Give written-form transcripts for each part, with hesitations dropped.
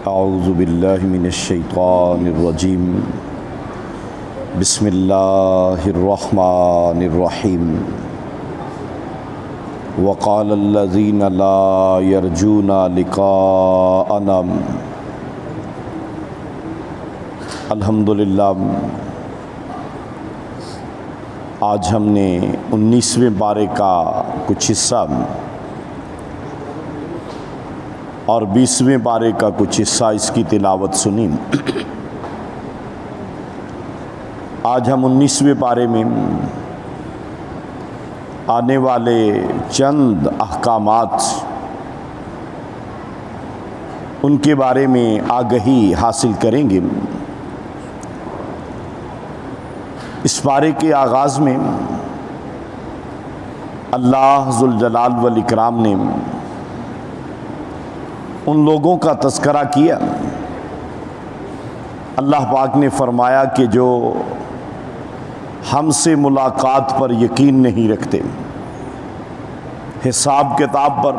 اعوذ باللہ من الشیطان الرجیم بسم اللہ الرحمن الرحیم وقال الذین لا یرجون لقاءنا الحمدللہ آج ہم نے 19ویں پارے کا کچھ حصہ اور 20ویں پارے کا کچھ حصہ اس کی تلاوت سنی۔ آج ہم 19ویں پارے میں آنے والے چند احکامات ان کے بارے میں آگہی حاصل کریں گے۔ اس پارے کے آغاز میں اللہ ذوالجلال والاکرام نے ان لوگوں کا تذکرہ کیا۔ اللہ پاک نے فرمایا کہ جو ہم سے ملاقات پر یقین نہیں رکھتے، حساب کتاب پر،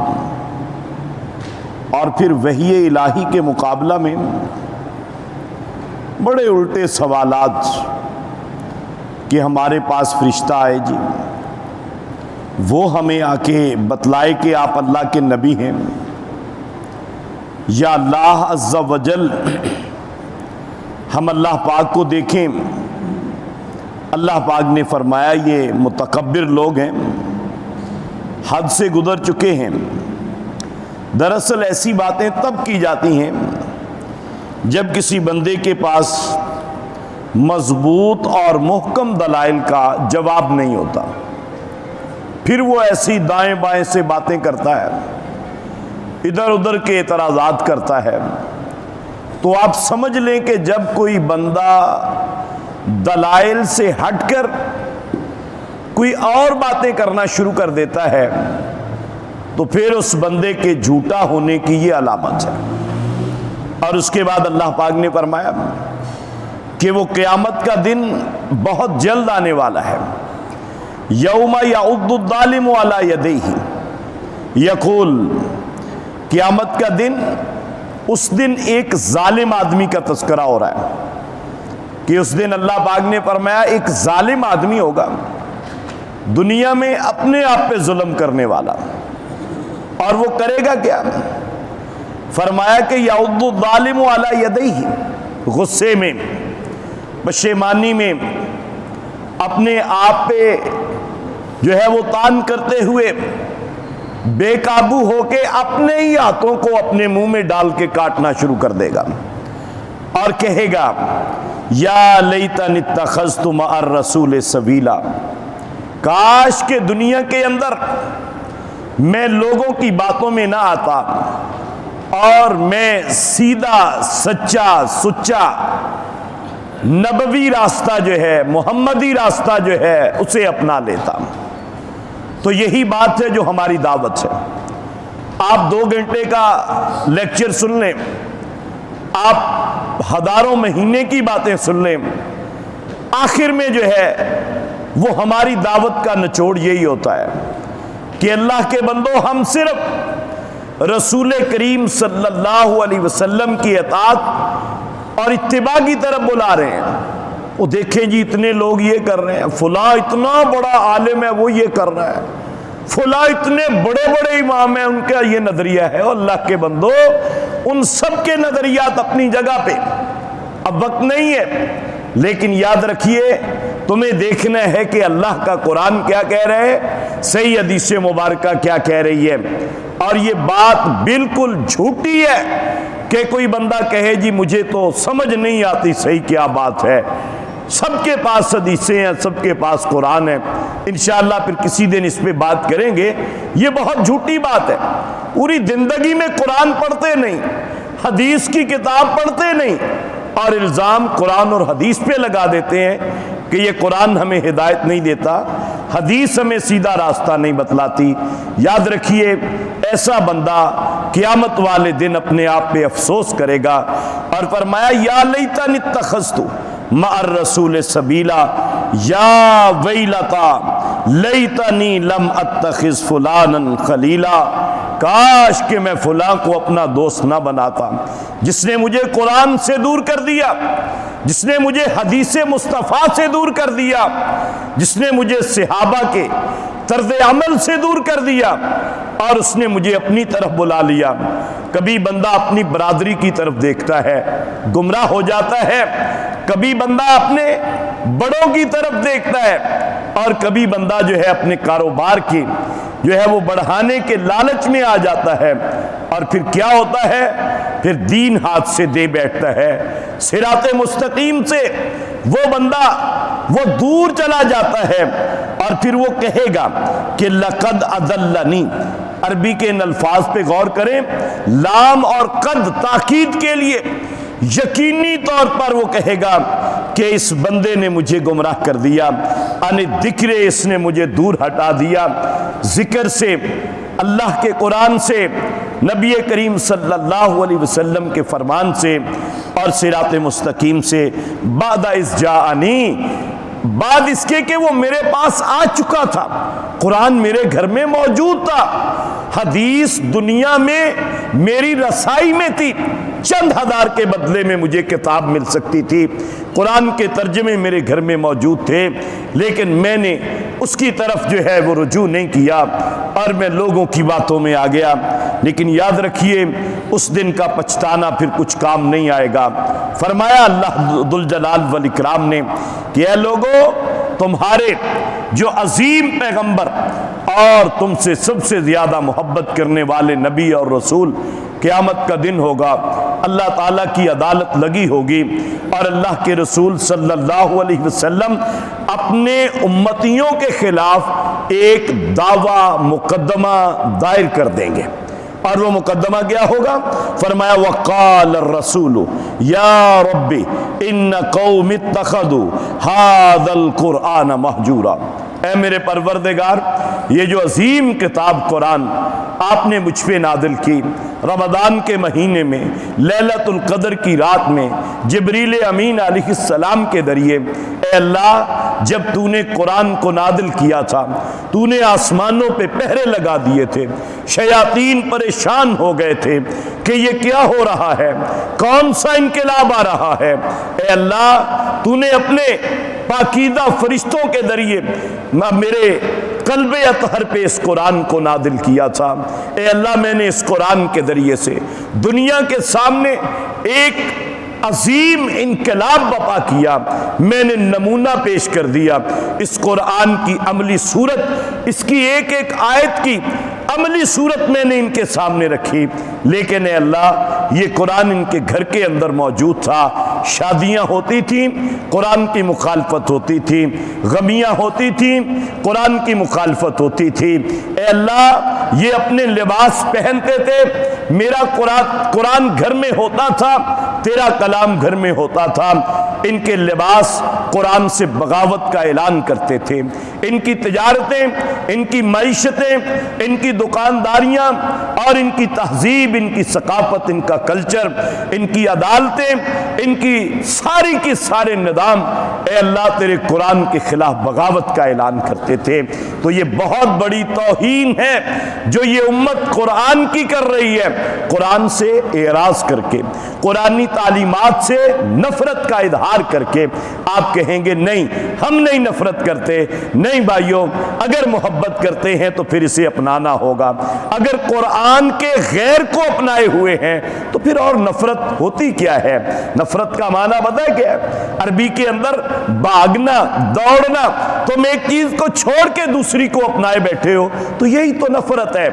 اور پھر وحی الہی کے مقابلہ میں بڑے الٹے سوالات کہ ہمارے پاس فرشتہ آئے جی، وہ ہمیں آ کے بتلائے کہ آپ اللہ کے نبی ہیں، یا اللہ عز و جل ہم اللہ پاک کو دیکھیں۔ اللہ پاک نے فرمایا یہ متکبر لوگ ہیں، حد سے گزر چکے ہیں۔ دراصل ایسی باتیں تب کی جاتی ہیں جب کسی بندے کے پاس مضبوط اور محکم دلائل کا جواب نہیں ہوتا، پھر وہ ایسی دائیں بائیں سے باتیں کرتا ہے، ادھر ادھر کے اعتراضات کرتا ہے۔ تو آپ سمجھ لیں کہ جب کوئی بندہ دلائل سے ہٹ کر کوئی اور باتیں کرنا شروع کر دیتا ہے تو پھر اس بندے کے جھوٹا ہونے کی یہ علامت ہے۔ اور اس کے بعد اللہ پاک نے فرمایا کہ وہ قیامت کا دن بہت جلد آنے والا ہے۔ یوم یعض الظالم علی یدیہ یقول، قیامت کا دن، اس دن ایک ظالم آدمی کا تذکرہ ہو رہا ہے کہ اس دن اللہ پاک نے فرمایا ایک ظالم آدمی ہوگا دنیا میں اپنے آپ پہ ظلم کرنے والا، اور وہ کرے گا کیا؟ فرمایا کہ یعض الظالم علی یدیہ، غصے میں، پشیمانی میں، اپنے آپ پہ جو ہے وہ تان کرتے ہوئے بے قابو ہو کے اپنے ہی ہاتھوں کو اپنے منہ میں ڈال کے کاٹنا شروع کر دے گا، اور کہے گا یا لیتنی اتخذت مع الرسول سبیلا، کاش کہ دنیا کے اندر میں لوگوں کی باتوں میں نہ آتا اور میں سیدھا سچا سچا نبوی راستہ جو ہے، محمدی راستہ جو ہے اسے اپنا لیتا۔ تو یہی بات ہے جو ہماری دعوت ہے۔ آپ 2 گھنٹے کا لیکچر سن لیں، آپ ہزاروں مہینے کی باتیں سن لیں، آخر میں جو ہے وہ ہماری دعوت کا نچوڑ یہی ہوتا ہے کہ اللہ کے بندو، ہم صرف رسول کریم صلی اللہ علیہ وسلم کی اطاعت اور اتباع کی طرف بلا رہے ہیں۔ وہ دیکھیں جی اتنے لوگ یہ کر رہے ہیں، فلاں اتنا بڑا عالم ہے وہ یہ کر رہا ہے، فلاں اتنے بڑے بڑے امام ہیں ان کا یہ نظریہ ہے۔ اور اللہ کے بندو، ان سب کے نظریات اپنی جگہ پہ، اب وقت نہیں ہے، لیکن یاد رکھیے تمہیں دیکھنا ہے کہ اللہ کا قرآن کیا کہہ رہے ہے، صحیح حدیث مبارکہ کیا کہہ رہی ہے۔ اور یہ بات بالکل جھوٹی ہے کہ کوئی بندہ کہے جی مجھے تو سمجھ نہیں آتی صحیح کیا بات ہے۔ سب کے پاس حدیثیں ہیں، سب کے پاس قرآن ہے، انشاءاللہ پھر کسی دن اس پہ بات کریں گے۔ یہ بہت جھوٹی بات ہے، پوری زندگی میں قرآن پڑھتے نہیں، حدیث کی کتاب پڑھتے نہیں، اور الزام قرآن اور حدیث پہ لگا دیتے ہیں کہ یہ قرآن ہمیں ہدایت نہیں دیتا، حدیث ہمیں سیدھا راستہ نہیں بتلاتی۔ یاد رکھیے ایسا بندہ قیامت والے دن اپنے آپ پہ افسوس کرے گا۔ اور فرمایا یا لیتنی اتخذت مع الرسول سبیلا، یا ویلتا لیتنی لم اتخذ فلانا خلیلا، کاش کہ میں فلاں کو اپنا دوست نہ بناتا، جس نے مجھے قرآن سے دور کر دیا، جس نے مجھے حدیث مصطفیٰ سے دور کر دیا، جس نے مجھے صحابہ کے طرز عمل سے دور کر دیا، اور اس نے مجھے اپنی طرف بلا لیا۔ کبھی بندہ اپنی برادری کی طرف دیکھتا ہے، گمراہ ہو جاتا ہے، کبھی بندہ اپنے بڑوں کی طرف دیکھتا ہے، اور کبھی بندہ جو ہے اپنے کاروبار کی جو ہے وہ بڑھانے کے لالچ میں آ جاتا ہے، اور پھر کیا ہوتا ہے؟ پھر دین ہاتھ سے دے بیٹھتا ہے، صراط مستقیم سے وہ بندہ وہ دور چلا جاتا ہے، اور پھر وہ کہے گا کہ لقد اضلنی۔ عربی کے ان الفاظ پہ غور کریں، لام اور قد تاکید کے لیے، یقینی طور پر وہ کہے گا کہ اس بندے نے مجھے گمراہ کر دیا، ان ذکر، اس نے مجھے دور ہٹا دیا ذکر سے، اللہ کے قرآن سے، نبی کریم صلی اللہ علیہ وسلم کے فرمان سے، اور صراط مستقیم سے۔ بعد اذ جاءنی، بعد اس کے کہ وہ میرے پاس آ چکا تھا، قرآن میرے گھر میں موجود تھا، حدیث دنیا میں میری رسائی میں تھی، چند ہزار کے بدلے میں مجھے کتاب مل سکتی تھی، قرآن کے ترجمے میرے گھر میں موجود تھے، لیکن میں نے اس کی طرف جو ہے وہ رجوع نہیں کیا، اور میں لوگوں کی باتوں میں آ گیا۔ لیکن یاد رکھیے، اس دن کا پچھتانا پھر کچھ کام نہیں آئے گا۔ فرمایا اللہ ذوالجلال والاکرام نے کہ اے لوگو، تمہارے جو عظیم پیغمبر اور تم سے سب سے زیادہ محبت کرنے والے نبی اور رسول، قیامت کا دن ہوگا، اللہ تعالیٰ کی عدالت لگی ہوگی، اور اللہ کے رسول صلی اللہ علیہ وسلم اپنے امتیوں کے خلاف ایک دعویٰ مقدمہ دائر کر دیں گے، اور وہ مقدمہ کیا ہوگا؟ فرمایا وقال الرسول یا ربی ان قوم اتخذوا هذا القرآن مہجورا۔ اے میرے پروردگار، یہ جو عظیم کتاب قرآن آپ نے مجھ پہ نازل کی، رمضان کے مہینے میں، لیلۃ القدر کی رات میں، جبریل امین علیہ السلام کے ذریعے، اے اللہ جب تو نے قرآن کو نازل کیا تھا، تو نے آسمانوں پہ پہرے لگا دیے تھے، شیاطین پریشان ہو گئے تھے کہ یہ کیا ہو رہا ہے، کون سا انقلاب آ رہا ہے، اے اللہ تو نے اپنے پاکیزہ فرشتوں کے ذریعے میرے قلب اطہر پہ اس قرآن کو نازل کیا تھا، اے اللہ میں نے اس قرآن کے ذریعے سے دنیا کے سامنے ایک عظیم انقلاب برپا کیا، میں نے نمونہ پیش کر دیا، اس قرآن کی عملی صورت، اس کی ایک ایک آیت کی عملی صورت میں نے ان کے سامنے رکھی، لیکن اے اللہ یہ قرآن ان کے گھر کے اندر موجود تھا، شادیاں ہوتی تھیں قرآن کی مخالفت ہوتی تھی، غمیاں ہوتی تھیں قرآن کی مخالفت ہوتی تھی، اے اللہ یہ اپنے لباس پہنتے تھے، میرا قرآن گھر میں ہوتا تھا، تیرا کلام گھر میں ہوتا تھا، ان کے لباس قرآن سے بغاوت کا اعلان کرتے تھے، ان کی تجارتیں، ان کی معیشتیں، ان کی دکانداریاں، اور ان کی تہذیب، ان کی ثقافت، ان کا کلچر، ان کی عدالتیں، ان کی سارے نظام، اے اللہ تیرے قرآن کے خلاف بغاوت کا اعلان کرتے تھے۔ تو یہ بہت بڑی توہین ہے جو یہ امت قرآن کی کر رہی ہے، قرآن سے اعراض کر کے، قرآنی تعلیمات سے نفرت کا اظہار کر کے آپ کہیں گے نہیں ہم نہیں نفرت کرتے۔ نہیں بھائیوں، اگر محبت کرتے ہیں تو پھر اسے اپنانا ہوگا، اگر قرآن کے غیر کو اپنائے ہوئے ہیں تو پھر اور نفرت ہوتی کیا ہے؟ نفرت کا معنی پتہ کیا ہے؟ عربی کے اندر بھاگنا، دوڑنا، تم ایک چیز کو چھوڑ کے دوسری کو اپنائے بیٹھے ہو تو یہی تو نفرت ہے،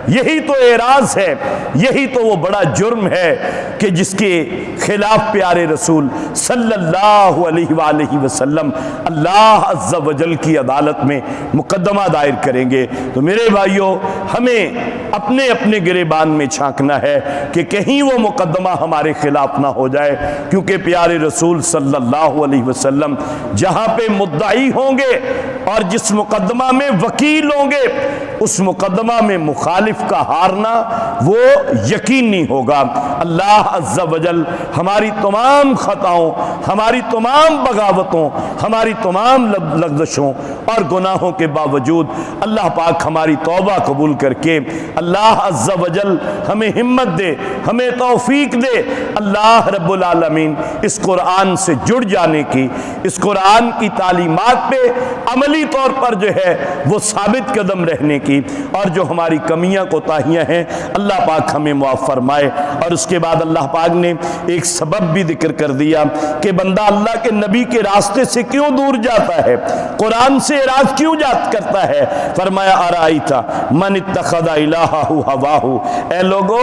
یہی تو اعراض ہے، یہی تو وہ بڑا جرم ہے کہ جس کے خلاف پیارے رسول صلی اللہ علیہ وآلہ وسلم اللہ عز و جل کی عدالت میں مقدمہ دائر کریں گے۔ تو میرے بھائیوں، ہمیں اپنے اپنے گریبان میں جھانکنا ہے کہ کہیں وہ مقدمہ ہمارے خلاف نہ ہو جائے، کیونکہ پیارے رسول صلی اللہ علیہ وسلم جہاں پہ مدعی ہوں گے اور جس مقدمہ میں وکیل ہوں گے، اس مقدمہ میں مخالف کا ہارنا وہ یقینی ہوگا۔ اللہ عز و جل ہماری تمام خطاؤں، ہماری تمام بغاوتوں، ہماری تمام لغزشوں اور گناہوں کے باوجود اللہ پاک ہماری توبہ قبول کر کے اللہ عز و جل ہمیں ہمت دے، ہمیں توفیق دے، اللہ رب العالمین اس قرآن سے جڑ جانے کی، اس قرآن کی تعلیمات پہ عملی طور پر جو ہے وہ ثابت قدم رہنے کی، اور جو ہماری کمیاں کوتاہیاں ہیں اللہ پاک ہمیں معاف فرمائے۔ اور اس کے بعد اللہ پاک نے ایک سبب بھی ذکر کر دیا کہ بندہ اللہ کے نبی کے راستے سے کیوں دور جاتا ہے، قرآن سے اعراض کیوں کرتا ہے۔ فرمایا ارائیتا من اتخذ الہہ ہواہ، اے لوگو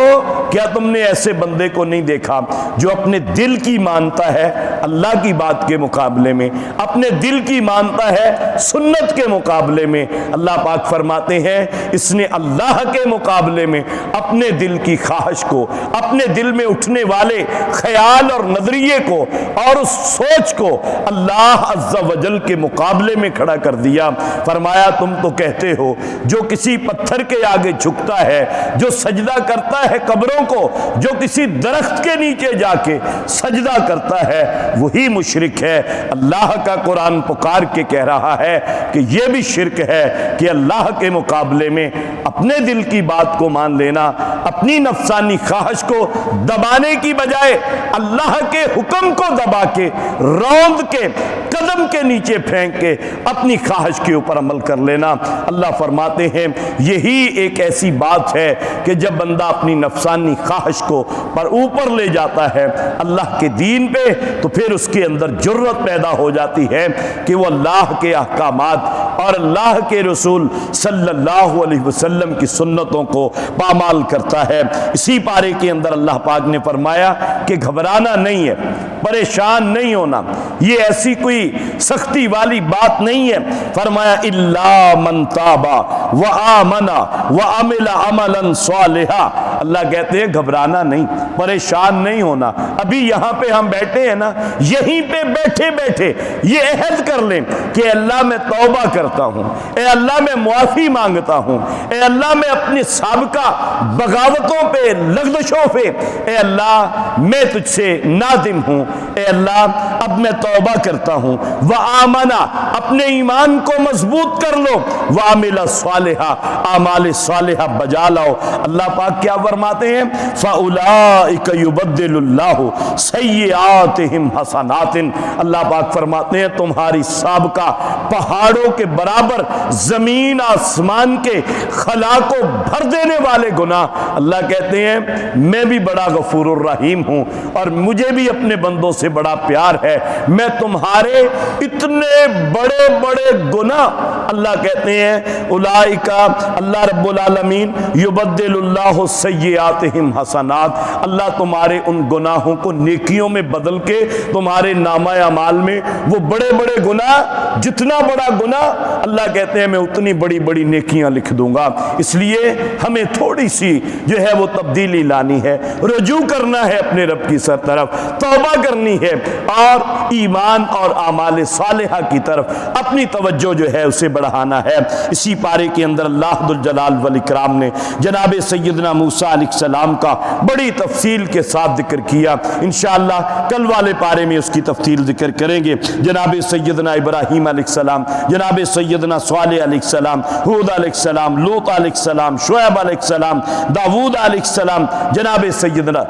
کیا تم نے ایسے بندے کو نہیں دیکھا جو اپنے دل کی مانتا ہے اللہ کی بات کے مقابلے میں، اپنے دل کی مانتا ہے سنت کے مقابلے میں۔ اللہ پاک فرماتے ہیں اس نے اللہ کے مقابلے میں اپنے دل کی خواہش کو، اپنے دل میں اٹھنے والے خیال اور نظریے کو اور اس سوچ کو اللہ عز و جل کے مقابلے میں کھڑا کر دیا۔ فرمایا تم تو کہتے ہو جو کسی پتھر کے آگے جھکتا ہے، جو سجدہ کرتا ہے قبروں کو، جو کسی درخت کے نیچے جا کے سجدہ کرتا ہے وہی مشرک ہے۔ اللہ کا قرآن پکار کے کہہ رہا ہے کہ یہ بھی شرک ہے کہ اللہ کے مقابلے میں اپنے دل کی بات کو مان لینا، اپنی نفسانی خواہش کو دبانے کی بجائے اللہ کے حکم کو دبا کے، روند کے، قدم کے نیچے پھینک کے اپنی خواہش کے اوپر عمل کر لینا۔ اللہ فرماتے ہیں یہی ایک ایسی بات ہے کہ جب بندہ اپنی نفسانی خواہش کو پر اوپر لے جاتا ہے اللہ کے دین پہ، تو پھر اس کے اندر جرت پیدا ہو جاتی ہے کہ وہ اللہ کے احکامات اور اللہ کے رسول صلی اللہ علیہ وسلم کی سنتوں کو پامال کرتا ہے۔ اسی پارے کے اندر اللہ پاک نے فرمایا کہ گھبرانا نہیں ہے، پریشان نہیں ہونا، یہ ایسی کوئی سختی والی بات نہیں ہے۔ فرمایا الا من تاب وآمن وعمل عملا صالحا، اللہ کہتے ہیں گھبرانا نہیں، پریشان نہیں ہونا۔ ابھی یہاں پہ ہم بیٹھے ہیں نا، یہیں پہ بیٹھے بیٹھے یہ عہد کر لیں کہ اللہ میں توبہ کرتا ہوں، اے اللہ میں معافی مانگتا ہوں، اے اللہ میں اپنی سابقہ بغاوتوں پہ، لغزشوں پہ، اے اللہ میں تجھ سے نادم ہوں، اے اللہ اب میں توبہ کرتا ہوں۔ وآمنا، اپنے ایمان کو مضبوط کر لو، وعمل صالحا، اعمال صالحہ بجا لاؤ۔ اللہ پاک کیا فرماتے ہیں فاولئک یبدل اللہ سیئاتہم حسنات، اللہ پاک فرماتے ہیں تمہاری سابقہ پہاڑوں کے برابر، زمین آسمان کے خلا کو بھر دینے والے گناہ، اللہ کہتے ہیں میں بھی بڑا غفور الرحیم ہوں اور مجھے بھی اپنے بندوں سے بڑا پیار ہے، میں تمہارے اتنے بڑے بڑے گناہ، اللہ کہتے ہیں اولئک، اللہ رب العالمین یبدل اللہ سیئاتہم حسنات، اللہ تمہارے ان گناہوں کو نیکیوں میں بدل کے تمہارے نامہ اعمال میں وہ بڑے بڑے گناہ، جتنا بڑا گناہ اللہ کہتے ہیں میں اتنی بڑی بڑی نیکیاں لکھ دوں گا۔ اس لیے ہمیں تھوڑی سی جو ہے وہ تبدیلی لانی ہے، رجوع کرنا ہے اپنے رب کی طرف، توبہ کرنی ہے اور ایمان اور اعمال صالحہ کی طرف اپنی توجہ جو ہے اسے بڑھانا ہے۔ اسی پارے کے اندر اللہ ذوالجلال والاکرام نے جناب سیدنا موسیٰ علیہ السلام کا بڑی تفصیل کے ساتھ ذکر کیا، انشاءاللہ کل والے پارے میں اس کی تفصیل ذکر کریں گے۔ جناب سیدنا ابراہیم علیہ السلام، جناب سیدنا صالح علیہ السلام، ہود علیہ السلام، لوط علیہ السلام، شعیب علیہ السلام، داود علیہ السلام، جناب سیدنا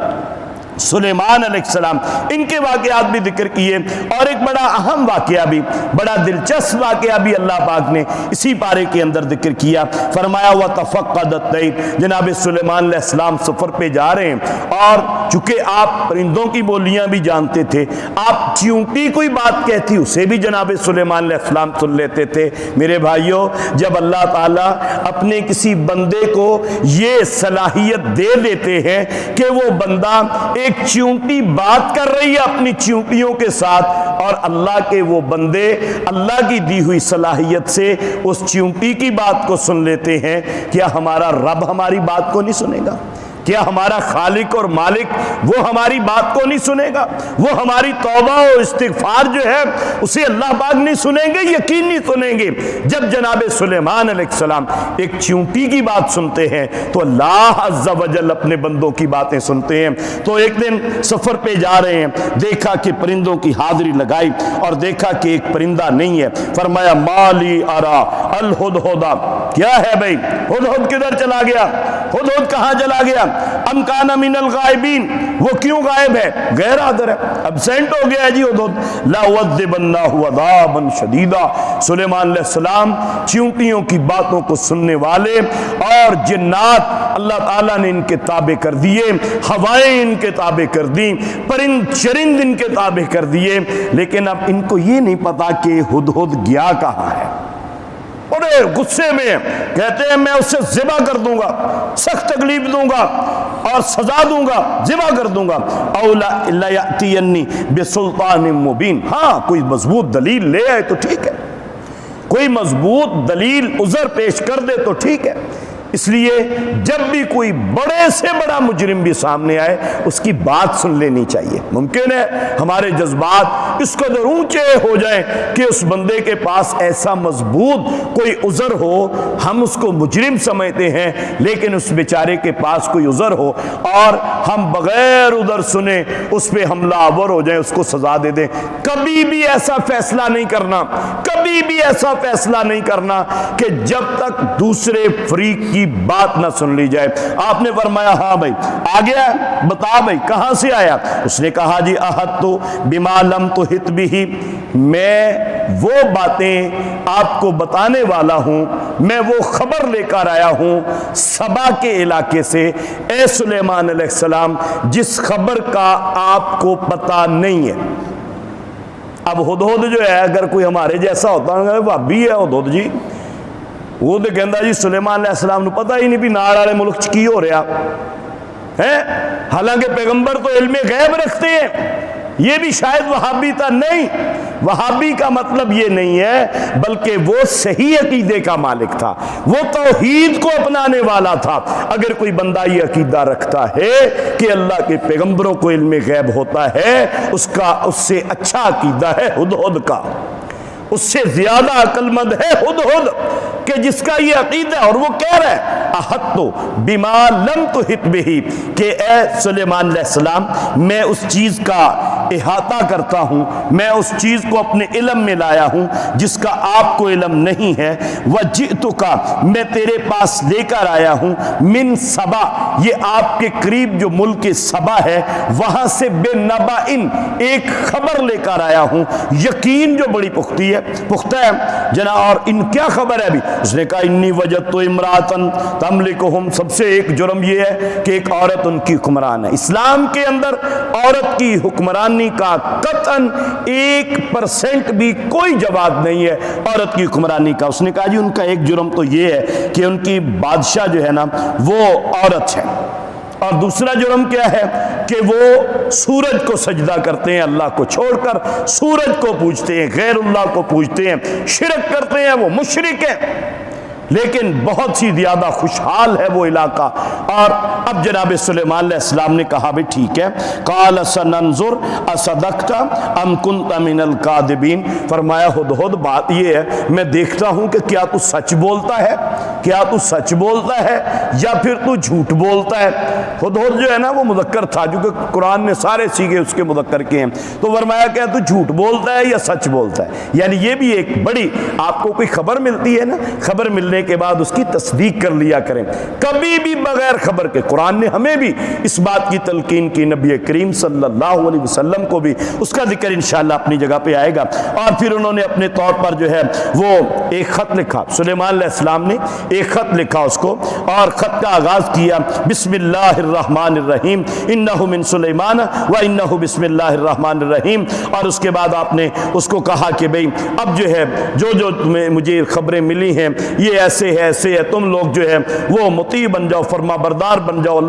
سلیمان علیہ السلام، ان کے واقعات بھی ذکر کیے، اور ایک بڑا اہم واقعہ بھی، بڑا دلچسپ واقعہ بھی اللہ پاک نے اسی پارے کے اندر ذکر کیا۔ فرمایا وَتَفَقَّدَ الطَّيْرَ، جناب سلیمان علیہ السلام سفر پہ جا رہے ہیں، اور چونکہ آپ پرندوں کی بولیاں بھی جانتے تھے، آپ چیونٹی کوئی بات کہتی اسے بھی جناب سلیمان علیہ السلام سن لیتے تھے۔ میرے بھائیوں، جب اللہ تعالیٰ اپنے کسی بندے کو یہ صلاحیت دے دیتے ہیں کہ وہ بندہ ایک چیونٹی بات کر رہی ہے اپنی چیونٹیوں کے ساتھ، اور اللہ کے وہ بندے اللہ کی دی ہوئی صلاحیت سے اس چیونٹی کی بات کو سن لیتے ہیں، کیا ہمارا رب ہماری بات کو نہیں سنے گا؟ کیا ہمارا خالق اور مالک وہ ہماری بات کو نہیں سنے گا؟ وہ ہماری توبہ و استغفار جو ہے اسے اللہ پاک نہیں سنیں گے؟ یقین نہیں سنیں گے۔ جب جناب سلیمان علیہ السلام ایک چیونٹی کی بات سنتے ہیں تو اللہ عز و جل اپنے بندوں کی باتیں سنتے ہیں۔ تو ایک دن سفر پہ جا رہے ہیں، دیکھا کہ پرندوں کی حاضری لگائی اور دیکھا کہ ایک پرندہ نہیں ہے۔ فرمایا مالی ارا الہدہدہ، کیا ہے بھائی ہدہد کدھر چلا گیا؟ ہدہد کہاں چلا گیا؟ ام کان من الغائبین، وہ کیوں غائب ہے؟ غیر حاضر ہے، ابسینٹ ہو گیا ہے جی ہدہد۔ لاعذبنہ عذابا شدیدا، سلیمان علیہ السلام چیونٹیوں کی باتوں کو سننے والے اور جنات اللہ تعالیٰ نے ان کے تابع کر دیے، ہوائیں ان کے تابع کر دیں، پرند چرند ان کے تابع کر دیے، لیکن اب ان کو یہ نہیں پتا کہ ہدہد گیا کہاں ہے۔ بڑے غصے میں کہتے ہیں میں اسے ذبح کر دوں گا، سخت تکلیف دوں گا اور سزا دوں گا، ذبح کر دوں گا۔ اولا لیاتینی بسلطان مبین، ہاں کوئی مضبوط دلیل لے آئے تو ٹھیک ہے، کوئی مضبوط دلیل عذر پیش کر دے تو ٹھیک ہے۔ اس لیے جب بھی کوئی بڑے سے بڑا مجرم بھی سامنے آئے اس کی بات سن لینی چاہیے۔ ممکن ہے ہمارے جذبات اس قدر اونچے ہو جائیں کہ اس بندے کے پاس ایسا مضبوط کوئی عذر ہو، ہم اس کو مجرم سمجھتے ہیں لیکن اس بیچارے کے پاس کوئی عذر ہو اور ہم بغیر عذر سنے اس پہ حملہ آور ہو جائیں، اس کو سزا دے دیں۔ کبھی بھی ایسا فیصلہ نہیں کرنا، کبھی بھی ایسا فیصلہ نہیں کرنا کہ جب تک دوسرے فریق کی بات نہ سن لی جائے۔ آپ نے فرمایا ہاں بھائی آ گیا، بتا بھائی کہاں سے آیا؟ اس نے کہا جی احط بما لم تحط بہ، میں وہ باتیں آپ کو بتانے والا ہوں، میں وہ خبر لے کر آیا ہوں سبا کے علاقے سے اے سلیمان علیہ السلام جس خبر کا آپ کو پتہ نہیں ہے۔ اب ہدہد جو ہے اگر کوئی ہمارے جیسا ہوتا ہے بھابی ہے ہدہد جی، وہ تو کہندا جی سلیمان علیہ السلام نے پتہ ہی نہیں بھی نال والے ملک چ کی ہو رہا ہے، حالانکہ پیغمبر تو علم غیب رکھتے ہیں۔ یہ بھی شاید وہابی تھا، نہیں، وہابی کا مطلب یہ نہیں ہے، بلکہ وہ صحیح عقیدے کا مالک تھا، وہ توحید کو اپنانے والا تھا۔ اگر کوئی بندہ یہ عقیدہ رکھتا ہے کہ اللہ کے پیغمبروں کو علم غیب ہوتا ہے، اس سے اچھا عقیدہ ہے ہدہد کا، اس سے زیادہ عقل مند ہے ہدہد کہ جس کا یہ عقیدہ ہے۔ اور وہ کہہ رہا ہے احط بما لم تحط بہ، کہ اے سلیمان علیہ السلام میں اس چیز کا احاطہ کرتا ہوں، میں اس چیز کو اپنے علم میں لایا ہوں جس کا آپ کو علم نہیں ہے۔ وجئتک، میں تیرے پاس لے کر آیا ہوں من سبا، یہ آپ کے قریب جو ملک سبا ہے وہاں سے بے نبأ، ایک خبر لے کر آیا ہوں، یقین جو بڑی پختہ ہے جناب۔ اور ان کیا خبر ہے ابھی؟ اس نے کہا انی وجدت امراتن تملکہم، سب سے ایک جرم یہ ہے کہ ایک عورت ان کی حکمران ہے۔ اسلام کے اندر عورت کی حکمرانی کا قطعاً 1% بھی کوئی جواز نہیں ہے عورت کی حکمرانی کا۔ اس نے کہا جی ان کا ایک جرم تو یہ ہے کہ ان کی بادشاہ جو ہے نا وہ عورت ہے، اور دوسرا جرم کیا ہے کہ وہ سورج کو سجدہ کرتے ہیں، اللہ کو چھوڑ کر سورج کو پوجتے ہیں، غیر اللہ کو پوجتے ہیں، شرک کرتے ہیں، وہ مشرک ہیں۔ لیکن بہت سی زیادہ خوشحال ہے وہ علاقہ۔ اور اب جناب سلیمان علیہ السلام نے کہا بھی ٹھیک ہے، قال سننظر اصدقت ام کنت من الکاذبین، فرمایا ہدہد بات یہ ہے میں دیکھتا ہوں کہ کیا تو سچ بولتا ہے، کیا تو سچ بولتا ہے یا پھر تو جھوٹ بولتا ہے۔ ہدہد جو ہے نا وہ مذکر تھا، جو کہ قرآن نے سارے سیغے اس کے مذکر کے ہیں، تو فرمایا کہ تو جھوٹ بولتا ہے یا سچ بولتا ہے۔ یعنی یہ بھی ایک بڑی، آپ کو کوئی خبر ملتی ہے نا، خبر ملنے کے بعد اس کی تصدیق کر لیا کریں، کبھی بھی بغیر خبر کے۔ قرآن نے ہمیں بھی اس بات کی تلقین کی، نبی کریم صلی اللہ علیہ وسلم کو بھی، اس کا ذکر انشاءاللہ اپنی جگہ پہ آئے گا۔ اور پھر انہوں نے اپنے طور پر جو ہے وہ ایک خط لکھا، سلیمان علیہ السلام نے ایک خط لکھا اس کو، اور خط کا آغاز کیا بسم اللہ الرحمن الرحیم انہ من سلیمان و انہ بسم اللہ الرحمن الرحیم۔ اور اس کے بعد آپ نے اس کو کہا کہ بھئی اب جو ہے جو مجھے خبریں ملی ہیں یہ ایسے ہے تم لوگ جو ہے وہ مطیع بن جاؤ، فرما بردار بن جاؤ،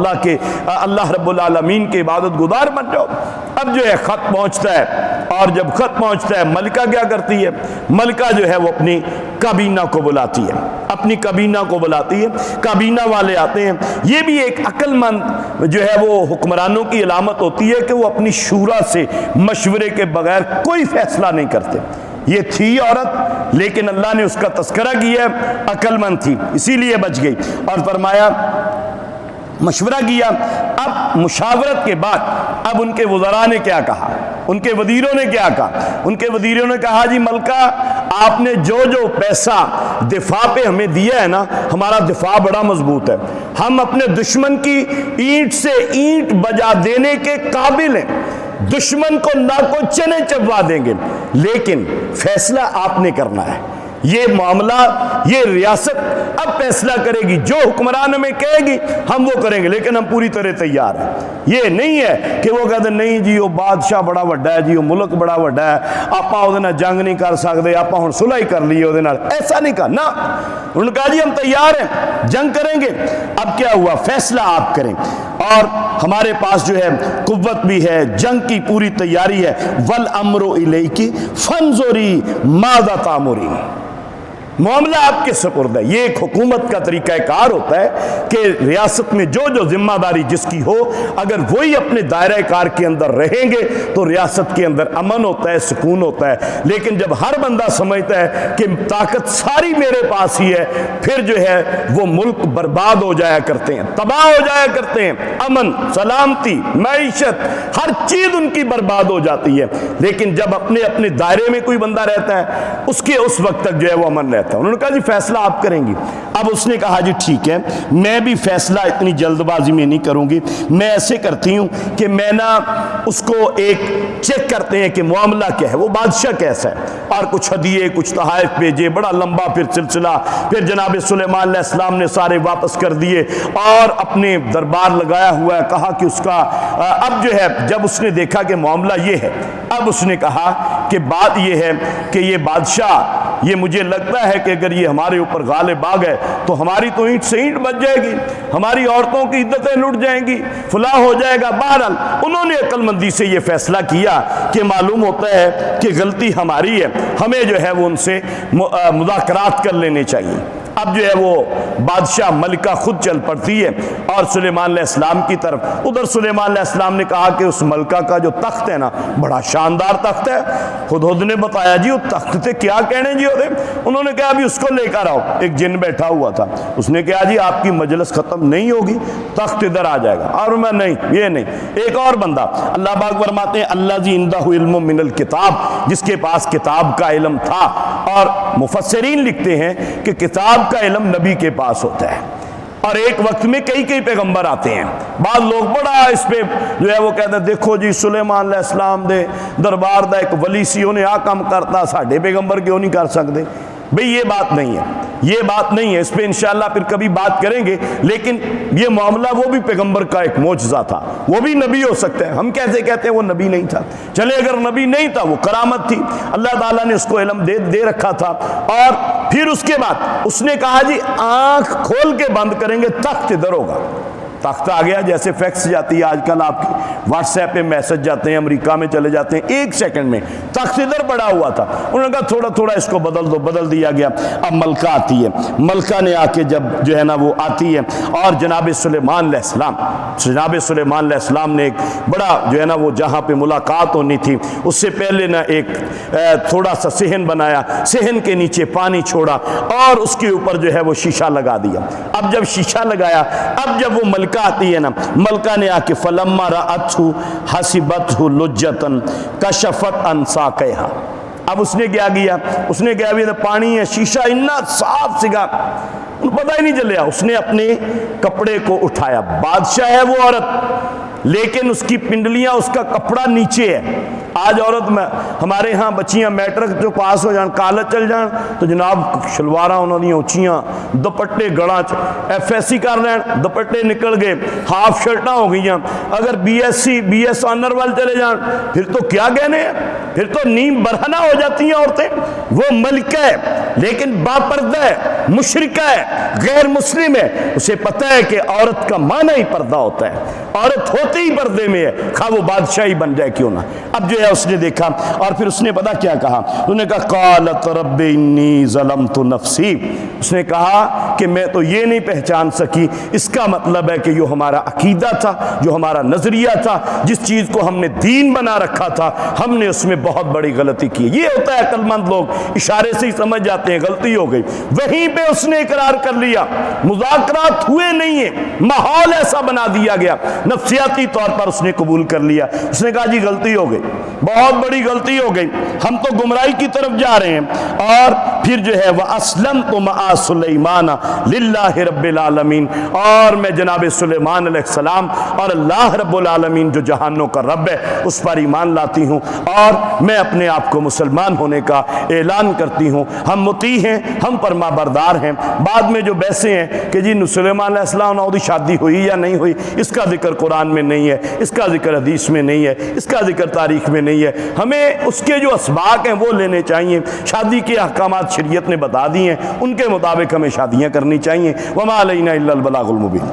اللہ رب العالمین کے عبادت گزار بن جاؤ۔ اب جو ہے خط پہنچتا ہے، اور جب خط پہنچتا ہے ملکہ کیا کرتی ہے؟ ملکہ جو ہے وہ اپنی کابینہ کو بلاتی ہے، اپنی کابینہ کو بلاتی ہے، کابینہ والے آتے ہیں۔ یہ بھی ایک عقل مند جو ہے وہ حکمرانوں کی علامت ہوتی ہے کہ وہ اپنی شورا سے مشورے کے بغیر کوئی فیصلہ نہیں کرتے۔ یہ تھی عورت، لیکن اللہ نے اس کا تذکرہ کیا، عقل مند تھی اسی لیے بچ گئی، اور فرمایا مشورہ کیا۔ اب مشاورت کے بعد اب ان کے وزراء نے کیا کہا، ان کے وزیروں نے کیا کہا؟ ان کے وزیروں نے کہا جی ملکہ آپ نے جو پیسہ دفاع پہ ہمیں دیا ہے نا، ہمارا دفاع بڑا مضبوط ہے، ہم اپنے دشمن کی اینٹ سے اینٹ بجا دینے کے قابل ہیں، دشمن کو ناکو چنے چبوا دیں گے، لیکن فیصلہ آپ نے کرنا ہے۔ یہ معاملہ، یہ ریاست اب فیصلہ کرے گی، جو حکمران ہمیں کہے گی ہم وہ کریں گے، لیکن ہم پوری طرح تیار ہیں۔ یہ نہیں ہے کہ وہ کہتے نہیں جی وہ بادشاہ بڑا وڈا ہے، جی وہ ملک بڑا وڈا ہے، آپ وہ نال جنگ نہیں کر سکتے، آپ ہن صلح ہی کر لیے وہ نال، ایسا نہیں کہا نا۔ انہوں نے کہا جی ہم تیار ہیں، جنگ کریں گے۔ اب کیا ہوا؟ فیصلہ آپ کریں، اور ہمارے پاس جو ہے قوت بھی ہے، جنگ کی پوری تیاری ہے۔ والامر الیک فانظری ماذا تامرین، معاملہ آپ کے سپرد ہے۔ یہ ایک حکومت کا طریقہ کار ہوتا ہے کہ ریاست میں جو ذمہ داری جس کی ہو، اگر وہی اپنے دائرہ کار کے اندر رہیں گے تو ریاست کے اندر امن ہوتا ہے، سکون ہوتا ہے۔ لیکن جب ہر بندہ سمجھتا ہے کہ طاقت ساری میرے پاس ہی ہے، پھر جو ہے وہ ملک برباد ہو جایا کرتے ہیں، تباہ ہو جایا کرتے ہیں، امن، سلامتی، معیشت، ہر چیز ان کی برباد ہو جاتی ہے۔ لیکن جب اپنے دائرے میں کوئی بندہ رہتا ہے، اس وقت تک جو ہے وہ امن رہتا ہے۔ انہوں نے کہا جی فیصلہ آپ کریں گی۔ اب اس نے کہا جی ٹھیک ہے، میں بھی فیصلہ اتنی جلد بازی میں نہیں کروں گی، میں ایسے کرتی ہوں کہ میں نا اس کو ایک چیک کرتے ہیں کہ معاملہ کیا ہے، وہ بادشاہ کیسا ہے، اور کچھ ہدیے کچھ تحائف بھیجے، بڑا لمبا پھر سلسلہ۔ پھر جناب سلیمان علیہ السلام نے سارے واپس کر دیے اور اپنے دربار لگایا ہوا ہے، کہا کہ اس کا اب جو ہے جب اس نے دیکھا کہ معاملہ یہ ہے، اب اس نے کہا کہ بات یہ ہے کہ یہ بادشاہ، یہ مجھے لگتا ہے کہ اگر یہ ہمارے اوپر غالب آ گئے تو ہماری تو اینٹ سے اینٹ بچ جائے گی، ہماری عورتوں کی عزتیں لٹ جائیں گی، فلاح ہو جائے گا۔ بہرحال انہوں نے عقل مندی سے یہ فیصلہ کیا کہ معلوم ہوتا ہے کہ غلطی ہماری ہے، ہمیں جو ہے وہ ان سے مذاکرات کر لینے چاہیے۔ اب جو ہے وہ بادشاہ ملکہ خود چل پڑتی ہے اور سلیمان علیہ السلام کی طرف۔ ادھر سلیمان علیہ السلام نے کہا کہ اس ملکہ کا جو تخت ہے نا بڑا شاندار تخت ہے۔ ہدہد نے بتایا جی وہ تخت سے کیا کہنے جی ہوتے؟ انہوں نے کہا ابھی اس کو لے کر آؤ۔ ایک جن بیٹھا ہوا تھا، اس نے کہا جی آپ کی مجلس ختم نہیں ہوگی، تخت ادھر آ جائے گا۔ اور میں نہیں، یہ نہیں، ایک اور بندہ، اللہ پاک فرماتے ہیں اللہ جی عندہ علم من الکتاب، جس کے پاس کتاب کا علم تھا۔ اور مفسرین لکھتے ہیں کہ کتاب کا علم نبی کے پاس ہوتا ہے، اور ایک وقت میں کئی پیغمبر آتے ہیں۔ بعض لوگ بڑا اس پہ جو ہے وہ کہتے ہیں دیکھو جی سلیمان علیہ السلام دے دربار دا ایک ولی سی انہیں آ کام کرتا، ساڈے پیغمبر کیوں نہیں کر سکتے؟ بھئی یہ بات نہیں ہے، یہ بات نہیں ہے، اس پہ انشاءاللہ پھر کبھی بات کریں گے۔ لیکن یہ معاملہ وہ بھی پیغمبر کا ایک معجزہ تھا، وہ بھی نبی ہو سکتے ہیں۔ ہم کیسے کہتے ہیں وہ نبی نہیں تھا؟ چلے اگر نبی نہیں تھا وہ کرامت تھی، اللہ تعالیٰ نے اس کو علم دے رکھا تھا۔ اور پھر اس کے بعد اس نے کہا جی آنکھ کھول کے بند کریں گے، تخت ادھر ہوگا۔ تخت آ گیا، جیسے فیکس جاتی ہے آج کل آپ کی واٹس ایپ پہ میسج جاتے ہیں، امریکہ میں چلے جاتے ہیں، ایک سیکنڈ میں تخت ادھر پڑا ہوا تھا۔ انہوں نے کہا تھوڑا اس کو بدل دو، بدل دیا گیا۔ اب ملکہ آتی ہے، ملکہ نے آ کے جب جو ہے نا وہ آتی ہے، اور جناب سلیمان علیہ السلام نے ایک بڑا جو ہے نا وہ جہاں پہ ملاقات ہونی تھی اس سے پہلے نا ایک تھوڑا سا صحن بنایا، صحن کے نیچے پانی چھوڑا اور اس کے اوپر جو ہے وہ شیشہ لگا دیا۔ اب جب شیشہ لگایا، اب جب وہ ملکہ آتی ہے نا، ملکہ نے آ کے فلما رأتہ حسبتہ لجۃ کشفت عن ساقیہا۔ اب اس نے کیا کیا؟ اس نے کیا بھی پانی ہے، شیشہ اتنا صاف سگا، پتہ ہی نہیں چلیا۔ اس نے اپنے کپڑے کو اٹھایا، بادشاہ ہے وہ عورت، لیکن اس کی پنڈلیاں، اس کا کپڑا نیچے ہے۔ آج عورت میں ہمارے ہاں بچیاں میٹرک جو پاس ہو جان، کالج چل جان تو جناب شلواراں انہوں نے اونچیاں، دوپٹے گڑاں ایف ایس سی کر رہے ہیں، دوپٹے نکل گئے، ہاف شرٹاں ہو گئی ہیں۔ اگر B S C B S honour وال چلے جان پھر تو کیا کہنے ہیں، پھر تو نیم برہنہ ہو جاتی ہیں عورتیں۔ وہ ملکہ ہے لیکن باپردہ ہے، مشرکہ ہے، غیر مسلم ہے، اسے پتہ ہے کہ عورت کا معنی ہی پردہ ہوتا ہے، عورت ہوتے ہی پردے میں ہے، خواہ وہ بادشاہی بن جائے کیوں نہ۔ اب جو ہے اس نے دیکھا اور پھر اس نے پتا کیا کہا، انہوں نے کہا قالت رب انی ظلمت نفسی، اس نے کہا کہ میں تو یہ نہیں پہچان سکی، اس کا مطلب ہے کہ جو ہمارا عقیدہ تھا، جو ہمارا نظریہ تھا، جس چیز کو ہم نے دین بنا رکھا تھا، ہم نے اس میں بہت بڑی غلطی کی۔ یہ ہوتا ہے عقل مند لوگ اشارے سے ہی سمجھ جاتے ہیں غلطی ہو گئی۔ وہیں پہ اس نے اقرار کر لیا، مذاکرات ہوئے نہیں ہیں، ماحول ایسا بنا دیا گیا، نفسیاتی طور پر اس نے قبول کر لیا۔ اس نے کہا جی غلطی ہو گئی، بہت بڑی غلطی ہو گئی، ہم تو گمراہی کی طرف جا رہے ہیں۔ اور پھر جو ہے وَأَسْلَمْتُ مَعَ سُلَيْمَانَ لِلَّهِ رَبِّ الْعَالَمِينَ، اور میں جناب سلیمان علیہ السلام اور اللہ رب العالمین جو جہانوں کا رب ہے اس پر ایمان لاتی ہوں، اور میں اپنے آپ کو مسلمان ہونے کا اعلان کرتی ہوں۔ ہم مطیع ہیں، ہم فرما بردار ہیں۔ بعد میں جو بحثیں ہیں کہ جی سلیمان علیہ السلام کی شادی ہوئی یا نہیں ہوئی، اس کا ذکر قرآن میں نہیں ہے، اس کا ذکر حدیث میں نہیں ہے، اس کا ذکر تاریخ میں نہیں ہے۔ ہمیں اس کے جو اسباق ہیں وہ لینے چاہیے، شادی کے احکامات شریعت نے بتا دی ہیں، ان کے مطابق ہمیں شادیاں کرنی چاہیے۔ وما علینا الا البلاغ المبین۔